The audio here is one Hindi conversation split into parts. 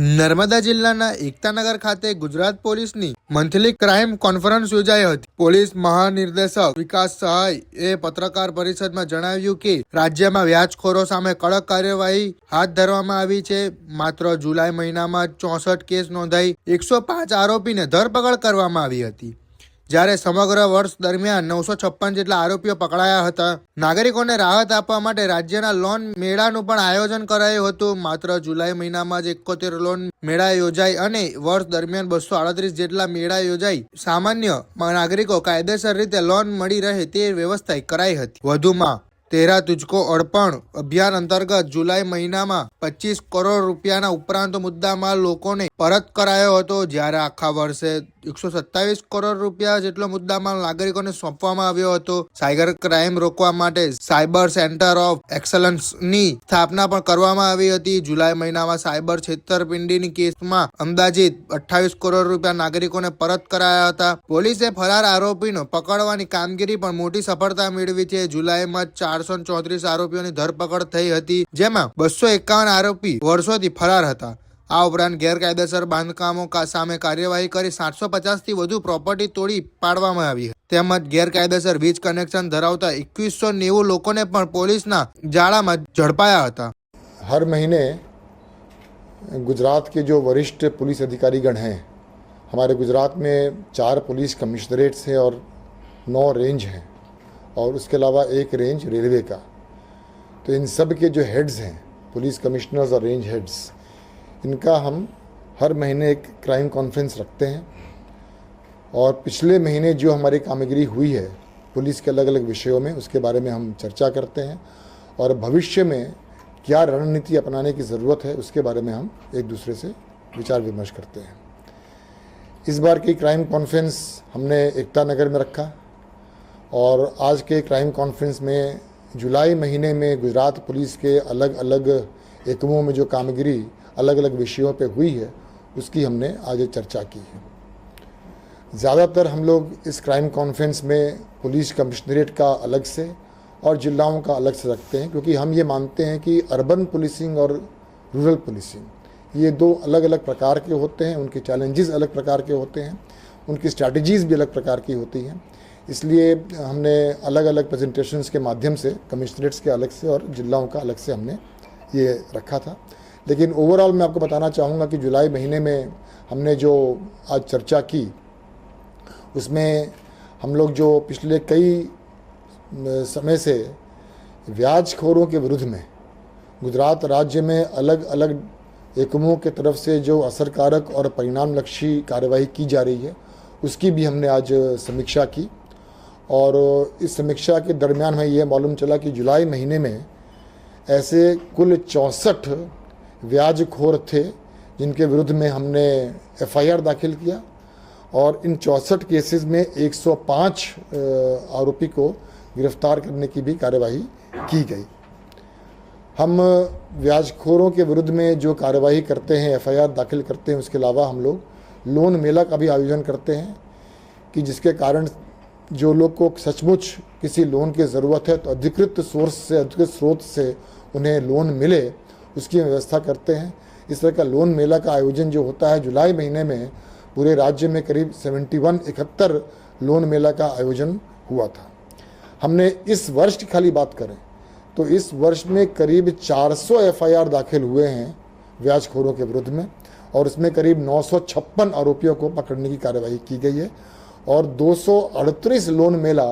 નર્મદા જિલ્લાના એકતાનગર ખાતે ગુજરાત પોલીસની મંથલી ક્રાઇમ કોન્ફરન્સ યોજાઈ હતી। પોલીસ મહાનિર્દેશક વિકાસ સહાય એ પત્રકાર પરિષદમાં જણાવ્યું કે રાજ્યમાં વ્યાજખોરો સામે કડક કાર્યવાહી હાથ ધરવામાં આવી છે। માત્ર જુલાઈ મહિનામાં 64 કેસ નોંધાઈ 105 આરોપીને ધરપકડ કરવામાં આવી હતી, જ્યારે સમગ્ર વર્ષ દરમિયાન 956 જેટલા આરોપીઓ પકડાયા હતા। નાગરિકોને રાહત આપવા માટે રાજ્યના લોન મેળાનું પણ આયોજન કરાયું હતું। માત્ર જુલાઈ મહિનામાં જ 71 લોન મેળા યોજાઈ અને વર્ષ દરમિયાન 238 જેટલા મેળા યોજાઈ સામાન્ય નાગરિકો કાયદેસર રીતે લોન મળી રહે તે વ્યવસ્થા કરાઈ હતી। વધુમાં तेरा तुझको अड़पण अभियान अंतर्गत जुलाई महीना में 25 करोड़ रूपिया उपरांत मुद्दामाल लोकोने परत करायो हतो, ज्यारे आखा वर्षे 127 करोड़ रूपिया जेटलो मुद्दामाल नागरिकोने सोंपवामां आव्यो हतो। साइबर क्राइम रोकवा माटे साइबर सेंटर ऑफ एक्सलन्स नी स्थापना पण करवामां आवी हती। जुलाई महीना में साइबर छेतरपिंडीनी केसमां अंदाजित 28 करोड़ रूपिया नागरिकोने परत कराया हता। पोलीसे फरार आरोपीनो पकड़वानी कामगीरी पण मोटी सफलता मेळवी छे। जुलाई में 434 आरोपीओनी धरपकड़ थई हती, जेमां 251 आरोपी वर्षोथी फरार हता। आ उपरांत गैरकायदेसर बांधकामों सामे कार्यवाही करी 750 थी वधु प्रोपर्टी तोड़ी पाडवामां आवी हती। તેમજ ગેરકાયદેસર વીજ કનેક્શન ધરાવતા 2190 લોકોને પણ પોલીસના જાળામાં ઝડપાયા હતા। हर महीने गुजरात के जो वरिष्ठ पुलिस अधिकारीगण हैं, हमारे गुजरात में 4 पुलिस कमिश्नरेट्स हैं और 9 रेंज हैं और उसके अलावा एक रेंज रेलवे का। तो इन सब के जो हेड्स हैं, पुलिस कमिश्नर्स और रेंज हेड्स, इनका हम हर महीने एक क्राइम कॉन्फ्रेंस रखते हैं और पिछले महीने जो हमारी कामगिरी हुई है पुलिस के अलग अलग विषयों में, उसके बारे में हम चर्चा करते हैं और भविष्य में क्या रणनीति अपनाने की ज़रूरत है उसके बारे में हम एक दूसरे से विचार विमर्श करते हैं। इस बार की क्राइम कॉन्फ्रेंस हमने एकता नगर में रखा और आज के क्राइम कॉन्फ्रेंस में जुलाई महीने में गुजरात पुलिस के अलग अलग एकमों में जो कामगिरी अलग अलग विषयों पे हुई है उसकी हमने आज चर्चा की है। ज़्यादातर हम लोग इस क्राइम कॉन्फ्रेंस में पुलिस कमिश्नरेट का अलग से और जिलाओं का अलग से रखते हैं, क्योंकि हम ये मानते हैं कि अर्बन पुलिसिंग और रूरल पुलिसिंग ये 2 अलग अलग प्रकार के होते हैं, उनके चैलेंजेस अलग प्रकार के होते हैं, उनकी स्ट्रैटेजीज़ भी अलग प्रकार की होती हैं। इसलिए हमने अलग अलग प्रेजेंटेशंस के माध्यम से कमिश्नरेट्स के अलग से और जिलाओं का अलग से हमने ये रखा था। लेकिन ओवरऑल मैं आपको बताना चाहूँगा कि जुलाई महीने में हमने जो आज चर्चा की उसमें हम लोग जो पिछले कई समय से व्याजखोरों के विरुद्ध में गुजरात राज्य में अलग अलग एकमों के तरफ से जो असरकारक और परिणामलक्षी कार्यवाही की जा रही है उसकी भी हमने आज समीक्षा की। और इस समीक्षा के दरमियान हमें यह मालूम चला कि जुलाई महीने में ऐसे कुल 64 व्याजखोर थे जिनके विरुद्ध में हमने FIR दाखिल किया और इन 64 केसेस में 105 आरोपी को गिरफ्तार करने की भी कार्यवाही की गई। हम व्याजखोरों के विरुद्ध में जो कार्यवाही करते हैं, FIR दाखिल करते हैं, उसके अलावा हम लोग लोन मेला का भी आयोजन करते हैं कि जिसके कारण जो लोग को सचमुच किसी लोन की ज़रूरत है तो अधिकृत सोर्स से, अधिकृत स्रोत से उन्हें लोन मिले, उसकी व्यवस्था करते हैं। इस तरह का लोन मेला का आयोजन जो होता है जुलाई महीने में पूरे राज्य में करीब 71 लोन मेला का आयोजन हुआ था। हमने इस वर्ष की खाली बात करें तो इस वर्ष में करीब 400 FIR दाखिल हुए हैं व्याजखोरों के विरुद्ध में और उसमें करीब 956 आरोपियों को पकड़ने की कार्यवाही की गई है और 238 लोन मेला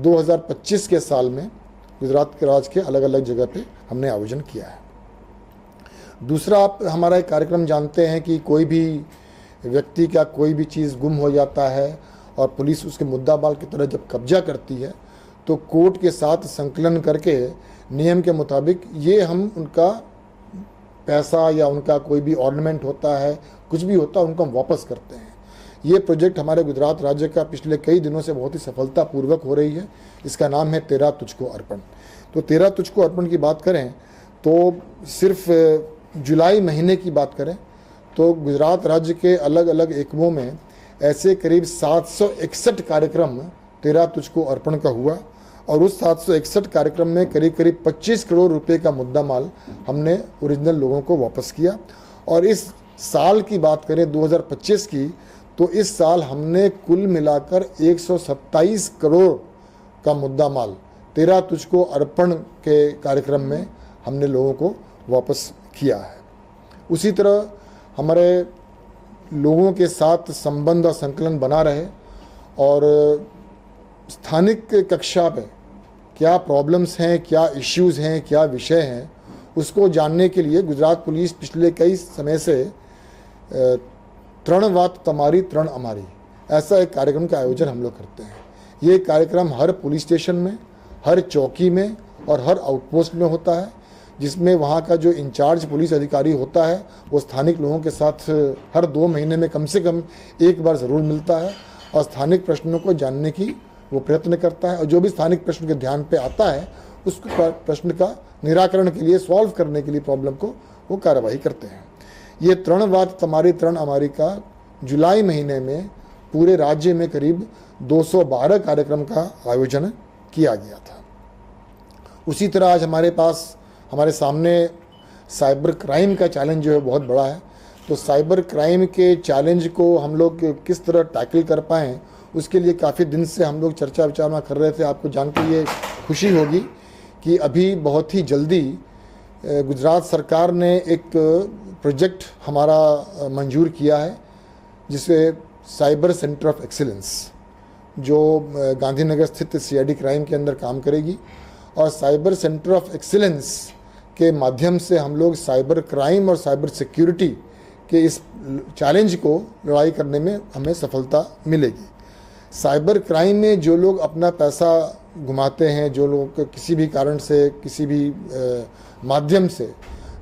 2025 के साल में गुजरात के राज्य के अलग अलग जगह पे हमने आयोजन किया है। दूसरा, आप हमारा एक कार्यक्रम जानते हैं कि कोई भी व्यक्ति का कोई भी चीज़ गुम हो जाता है और पुलिस उसके मुद्दामाल की तरह जब कब्जा करती है तो कोर्ट के साथ संकलन करके नियम के मुताबिक ये हम उनका पैसा या उनका कोई भी ऑर्नामेंट होता है, कुछ भी होता है, उनको हम वापस करते हैं। ये प्रोजेक्ट हमारे गुजरात राज्य का पिछले कई दिनों से बहुत ही सफलतापूर्वक हो रही है। इसका नाम है तेरा तुझको अर्पण। तो तेरा तुझको अर्पण की बात करें तो सिर्फ जुलाई महीने की बात करें तो गुजरात राज्य के अलग अलग एकमों में ऐसे करीब 761 कार्यक्रम तेरा तुझको अर्पण का हुआ और उस 761 कार्यक्रम में करीब करीब 25 करोड़ रुपए का मुद्दा माल हमने ओरिजिनल लोगों को वापस किया। और इस साल की बात करें 2025 की, तो इस साल हमने कुल मिलाकर 127 करोड़ का मुद्दा माल तेरा तुझको अर्पण के कार्यक्रम में हमने लोगों को वापस किया है। उसी तरह हमारे लोगों के साथ संबंध और संकलन बना रहे और स्थानिक कक्षा पे क्या प्रॉब्लम्स हैं, क्या इश्यूज़ हैं, क्या विषय हैं, उसको जानने के लिए गुजरात पुलिस पिछले कई समय से तृणवात तमारी तृण अमारी ऐसा एक कार्यक्रम का आयोजन हम लोग करते हैं। ये कार्यक्रम हर पुलिस स्टेशन में, हर चौकी में और हर आउटपोस्ट में होता है, जिसमें वहाँ का जो इंचार्ज पुलिस अधिकारी होता है वो स्थानिक लोगों के साथ हर 2 महीने में कम से कम एक बार ज़रूर मिलता है और स्थानिक प्रश्नों को जानने की वो प्रयत्न करता है और जो भी स्थानिक प्रश्न के ध्यान पे आता है उसको प्रश्न का निराकरण के लिए, सॉल्व करने के लिए प्रॉब्लम को वो कार्रवाई करते हैं। ये तृणवात तमारी तृण अमारी का जुलाई महीने में पूरे राज्य में करीब 212 कार्यक्रम का आयोजन किया गया था। उसी तरह आज हमारे सामने साइबर क्राइम का चैलेंज जो है बहुत बड़ा है। तो साइबर क्राइम के चैलेंज को हम लोग किस तरह टैकल कर पाएँ, उसके लिए काफ़ी दिन से हम लोग चर्चा विचार कर रहे थे। आपको जानकर ये खुशी होगी कि अभी बहुत ही जल्दी गुजरात सरकार ने एक प्रोजेक्ट हमारा मंजूर किया है, जिसे साइबर सेंटर ऑफ एक्सीलेंस, जो गांधीनगर स्थित CID क्राइम के अंदर काम करेगी। और साइबर सेंटर ऑफ एक्सीलेंस के माध्यम से हम लोग साइबर क्राइम और साइबर सिक्योरिटी के इस चैलेंज को लड़ाई करने में हमें सफलता मिलेगी। साइबर क्राइम में जो लोग अपना पैसा घुमाते हैं, जो लोग किसी भी कारण से, किसी भी माध्यम से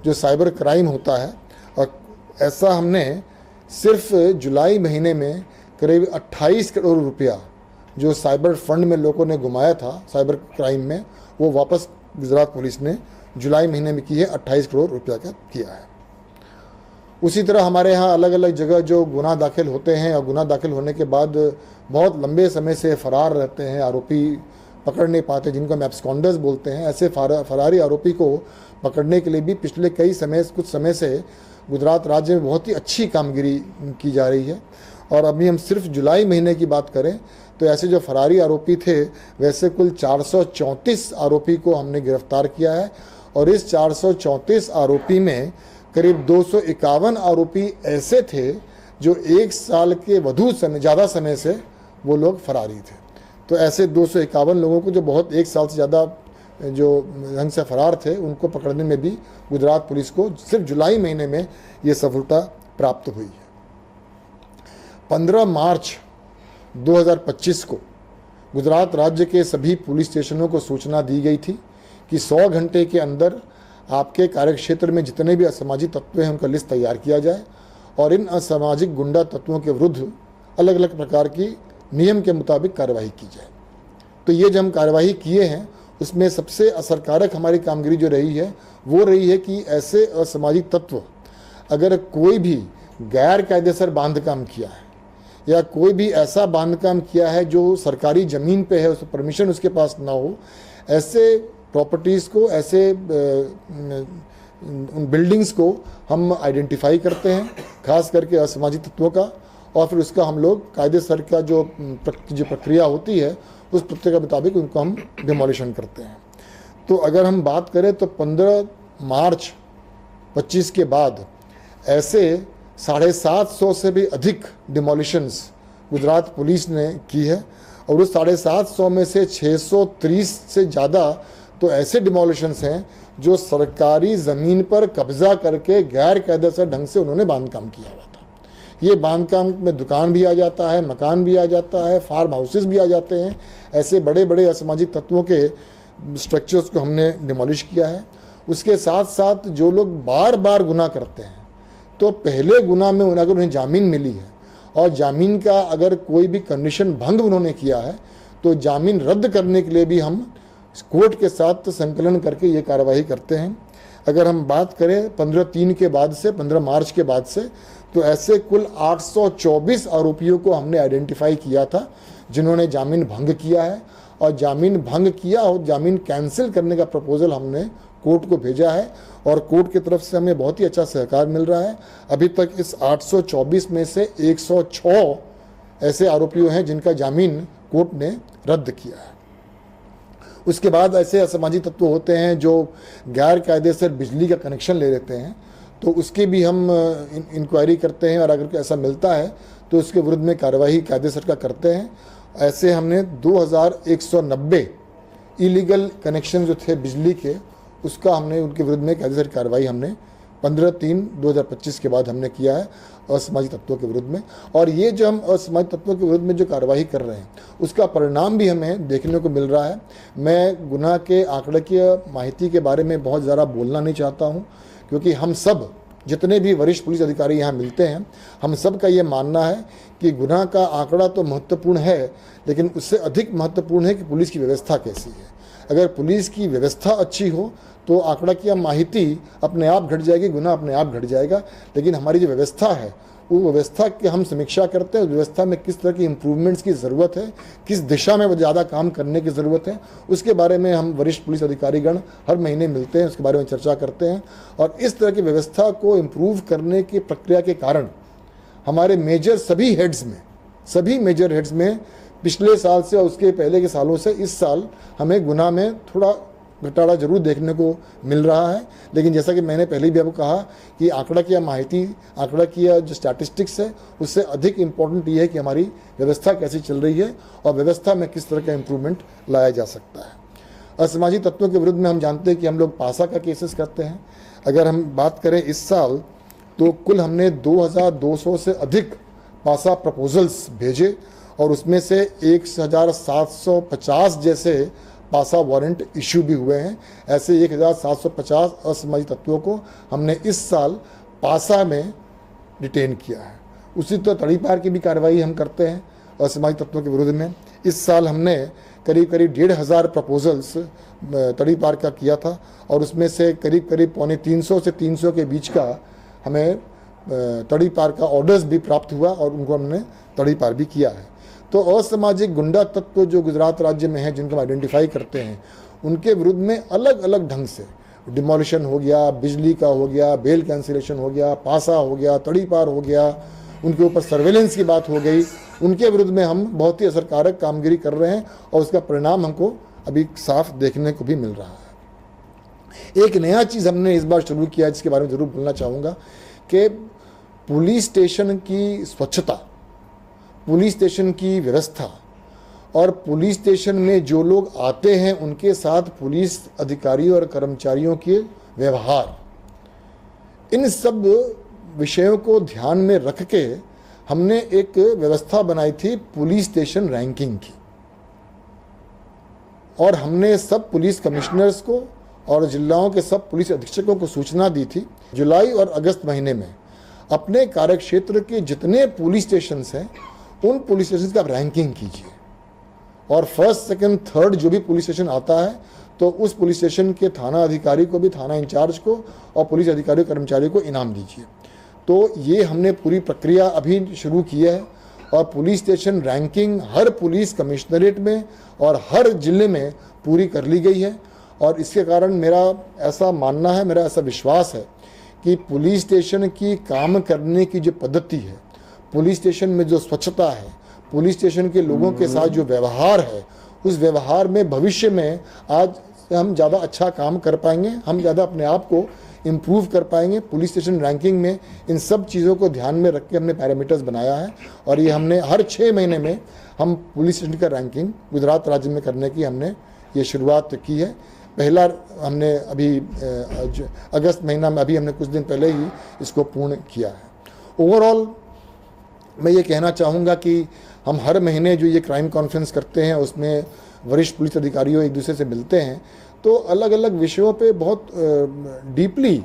जो साइबर क्राइम होता है, और ऐसा हमने सिर्फ जुलाई महीने में करीब 28 करोड़ रुपया जो साइबर फंड में लोगों ने घुमाया था साइबर क्राइम में, वो वापस गुजरात पुलिस ने जुलाई महीने में की है, 28 करोड़ रुपया का किया है। उसी तरह हमारे यहाँ अलग अलग जगह जो गुनाह दाखिल होते हैं और गुनाह दाखिल होने के बाद बहुत लंबे समय से फरार रहते हैं, आरोपी पकड़ नहीं पाते, जिनको हम एब्सकॉन्डर्स बोलते हैं, ऐसे फरारी आरोपी को पकड़ने के लिए भी पिछले कुछ समय से गुजरात राज्य में बहुत ही अच्छी कामगिरी की जा रही है। और अभी हम सिर्फ जुलाई महीने की बात करें तो ऐसे जो फरारी आरोपी थे, वैसे कुल 434 आरोपी को हमने गिरफ्तार किया है। और इस 434 आरोपी में करीब 251 आरोपी ऐसे थे जो 1 साल के ज़्यादा समय से वो लोग फरारी थे। तो ऐसे 251 लोगों को जो बहुत 1 साल से ज़्यादा जो ढंग से फरार थे, उनको पकड़ने में भी गुजरात पुलिस को सिर्फ जुलाई महीने में ये सफलता प्राप्त हुई है। 15 मार्च 2025 को गुजरात राज्य के सभी पुलिस स्टेशनों को सूचना दी गई थी कि 100 घंटे के अंदर आपके कार्यक्षेत्र में जितने भी असामाजिक तत्व हैं उनका लिस्ट तैयार किया जाए और इन असामाजिक गुंडा तत्वों के विरुद्ध अलग अलग प्रकार की नियम के मुताबिक कार्रवाई की जाए। तो ये जो हम कार्रवाई किए हैं उसमें सबसे असरकारक हमारी कामगिरी जो रही है वो रही है कि ऐसे असामाजिक तत्व अगर कोई भी गैर कायदेसर बांधकाम किया है या कोई भी ऐसा बांधकाम किया है जो सरकारी ज़मीन पे है, उस परमिशन उसके पास ना हो, ऐसे प्रॉपर्टीज़ को, ऐसे उन बिल्डिंग्स को हम आइडेंटिफाई करते हैं, खास करके असामाजिक तत्वों का, और फिर उसका हम लोग कायदेसर का जो प्रक्रिया होती है उस प्रक्रिया के मुताबिक उनको हम डिमोलिशन करते हैं। तो अगर हम बात करें तो 15 मार्च 25 के बाद ऐसे 750 से भी अधिक डिमोलिशंस गुजरात पुलिस ने की है और उस 750 में से 630 से ज़्यादा तो ऐसे डिमोलिशंस हैं जो सरकारी ज़मीन पर कब्जा करके गैर कायदेसर ढंग से उन्होंने बांधकाम किया हुआ था। ये बांधकाम में दुकान भी आ जाता है, मकान भी आ जाता है, फार्म हाउसेस भी आ जाते हैं। ऐसे बड़े बड़े असामाजिक तत्वों के स्ट्रक्चर्स को हमने डिमोलिश किया है। उसके साथ साथ जो लोग बार बार गुनाह करते हैं, तो पहले गुनाह में अगर उन्हें जामीन मिली है और जामीन का अगर कोई भी कंडीशन भंग उन्होंने किया है तो जामीन रद्द करने के लिए भी हम कोर्ट के साथ संकलन करके ये कार्रवाई करते हैं। अगर हम बात करें 15/3 के बाद से 15 मार्च के बाद से, तो ऐसे कुल 824 आरोपियों को हमने आइडेंटिफाई किया था जिन्होंने जामीन भंग किया है और जामीन भंग किया और जामीन कैंसिल करने का प्रपोजल हमने कोर्ट को भेजा है और कोर्ट की तरफ से हमें बहुत ही अच्छा सहकार मिल रहा है। अभी तक इस 824 में से 106 ऐसे आरोपियों हैं जिनका जामीन कोर्ट ने रद्द किया है। उसके बाद ऐसे असामाजिक तत्व होते हैं जो गैर कायदेसर बिजली का कनेक्शन ले लेते हैं, तो उसकी भी हम इंक्वायरी करते हैं और अगर ऐसा मिलता है तो उसके विरुद्ध में कार्रवाई कायदेसर का करते हैं। ऐसे हमने 2190 इलीगल कनेक्शन जो थे बिजली के, उसका हमने उनके विरुद्ध में कायदेसर कार्रवाई हमने 15/3/2025 के बाद हमने किया है असामाजिक तत्वों के विरुद्ध में। और ये जो हम असामाजिक तत्वों के विरुद्ध में जो कार्रवाई कर रहे हैं उसका परिणाम भी हमें देखने को मिल रहा है। मैं गुनाह के आंकड़कीय माहिती के बारे में बहुत ज़्यादा बोलना नहीं चाहता हूँ, क्योंकि हम सब जितने भी वरिष्ठ पुलिस अधिकारी यहाँ मिलते हैं, हम सब का ये मानना है कि गुनाह का आंकड़ा तो महत्वपूर्ण है, लेकिन उससे अधिक महत्वपूर्ण है कि पुलिस की व्यवस्था कैसी है। अगर पुलिस की व्यवस्था अच्छी हो तो आंकड़ा की माहिती अपने आप घट जाएगी, गुनाह अपने आप घट जाएगा। लेकिन हमारी जो व्यवस्था है वो व्यवस्था की हम समीक्षा करते हैं, उस व्यवस्था में किस तरह की इम्प्रूवमेंट्स की ज़रूरत है, किस दिशा में ज़्यादा काम करने की ज़रूरत है, उसके बारे में हम वरिष्ठ पुलिस अधिकारीगण हर महीने मिलते हैं, उसके बारे में चर्चा करते हैं। और इस तरह की व्यवस्था को इम्प्रूव करने की प्रक्रिया के कारण हमारे सभी मेजर हेड्स में पिछले साल से और उसके पहले के सालों से इस साल हमें गुनाह में थोड़ा घटाड़ा जरूर देखने को मिल रहा है। लेकिन जैसा कि मैंने पहले भी आपको कहा कि आंकड़ा की माहिती, आंकड़ा की जो स्टैटिस्टिक्स है, उससे अधिक इम्पोर्टेंट ये है कि हमारी व्यवस्था कैसी चल रही है और व्यवस्था में किस तरह का इम्प्रूवमेंट लाया जा सकता है। असामाजिक तत्वों के विरुद्ध में हम जानते हैं कि हम लोग पासा का केसेस करते हैं। अगर हम बात करें इस साल तो कुल हमने 2200 से अधिक पासा प्रपोजल्स भेजे और उसमें से 1750 जैसे पासा वारंट इशू भी हुए हैं। ऐसे 1750 असामाजिक तत्वों को हमने इस साल पासा में डिटेन किया है। उसी तरह तड़ीपार की भी कार्रवाई हम करते हैं असामाजिक तत्वों के विरुद्ध में। इस साल हमने करीब 1,500 प्रपोजल्स तड़ीपार का किया था और उसमें से करीब 250 से 300 के बीच का हमें तड़ीपार का ऑर्डर्स भी प्राप्त हुआ और उनको हमने तड़ीपार भी किया है। तो असामाजिक गुंडा तत्व जो गुजरात राज्य में है, जिनको हम आइडेंटिफाई करते हैं, उनके विरुद्ध में अलग अलग ढंग से डिमोलिशन हो गया, बिजली का हो गया, बेल कैंसिलेशन हो गया, पासा हो गया, तड़ीपार हो गया, उनके ऊपर सर्वेलेंस की बात हो गई, उनके विरुद्ध में हम बहुत ही असरकारक कामगिरी कर रहे हैं और उसका परिणाम हमको अभी साफ देखने को भी मिल रहा है। एक नया चीज़ हमने इस बार शुरू किया जिसके बारे में ज़रूर बोलना चाहूँगा कि पुलिस स्टेशन की स्वच्छता, पुलिस स्टेशन की व्यवस्था और पुलिस स्टेशन में जो लोग आते हैं उनके साथ पुलिस अधिकारियों और कर्मचारियों के व्यवहार, इन सब विषयों को ध्यान में रख के हमने एक व्यवस्था बनाई थी पुलिस स्टेशन रैंकिंग की। और हमने सब पुलिस कमिश्नर्स को और जिलाओं के सब पुलिस अधीक्षकों को सूचना दी थी जुलाई और अगस्त महीने में अपने कार्यक्षेत्र के जितने पुलिस स्टेशंस हैं उन पुलिस स्टेशन का रैंकिंग कीजिए और फर्स्ट, सेकंड, थर्ड जो भी पुलिस स्टेशन आता है तो उस पुलिस स्टेशन के थाना अधिकारी को भी, थाना इंचार्ज को और पुलिस अधिकारी कर्मचारी को इनाम दीजिए। तो ये हमने पूरी प्रक्रिया अभी शुरू की है और पुलिस स्टेशन रैंकिंग हर पुलिस कमिश्नरेट में और हर जिले में पूरी कर ली गई है। और इसके कारण मेरा ऐसा मानना है, मेरा ऐसा विश्वास है कि पुलिस स्टेशन की काम करने की जो पद्धति है, पुलिस स्टेशन में जो स्वच्छता है, पुलिस स्टेशन के लोगों के साथ जो व्यवहार है, उस व्यवहार में भविष्य में आज हम ज़्यादा अच्छा काम कर पाएंगे, हम ज़्यादा अपने आप को इम्प्रूव कर पाएंगे। पुलिस स्टेशन रैंकिंग में इन सब चीज़ों को ध्यान में रख के हमने पैरामीटर्स बनाया है और ये हमने हर 6 महीने में हम पुलिस स्टेशन का रैंकिंग गुजरात राज्य में करने की हमने ये शुरुआत की है। पहला हमने अभी अगस्त महीना में, अभी हमने कुछ दिन पहले ही इसको पूर्ण किया है। ओवरऑल मैं ये कहना चाहूँगा कि हम हर महीने जो ये क्राइम कॉन्फ्रेंस करते हैं उसमें वरिष्ठ पुलिस अधिकारियों एक दूसरे से मिलते हैं तो अलग अलग विषयों पे बहुत डीपली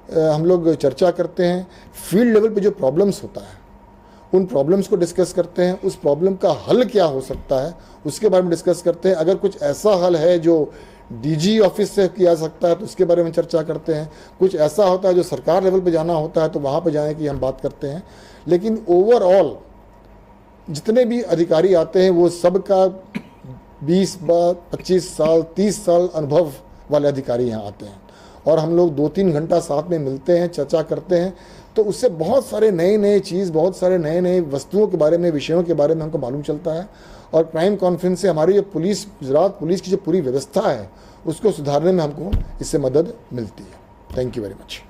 हम लोग चर्चा करते हैं। फील्ड लेवल पे जो प्रॉब्लम्स होता है उन प्रॉब्लम्स को डिस्कस करते हैं, उस प्रॉब्लम का हल क्या हो सकता है उसके बारे में डिस्कस करते हैं। अगर कुछ ऐसा हल है जो डीजी ऑफिस से किया सकता है तो उसके बारे में चर्चा करते हैं। कुछ ऐसा होता है जो सरकार लेवल पे जाना होता है तो वहाँ पे जाने की हम बात करते हैं। लेकिन ओवरऑल जितने भी अधिकारी आते हैं वो सबका 20, 25 साल, 30 साल अनुभव वाले अधिकारी यहाँ आते हैं और हम लोग 2-3 घंटा साथ में मिलते हैं, चर्चा करते हैं, तो उससे बहुत सारे नए चीज़, बहुत सारे नए वस्तुओं के बारे में, विषयों के बारे में हमको मालूम चलता है। और क्राइम कॉन्फ्रेंस से हमारी जो पुलिस, गुजरात पुलिस की जो पूरी व्यवस्था है उसको सुधारने में हमको इससे मदद मिलती है। Thank you very much.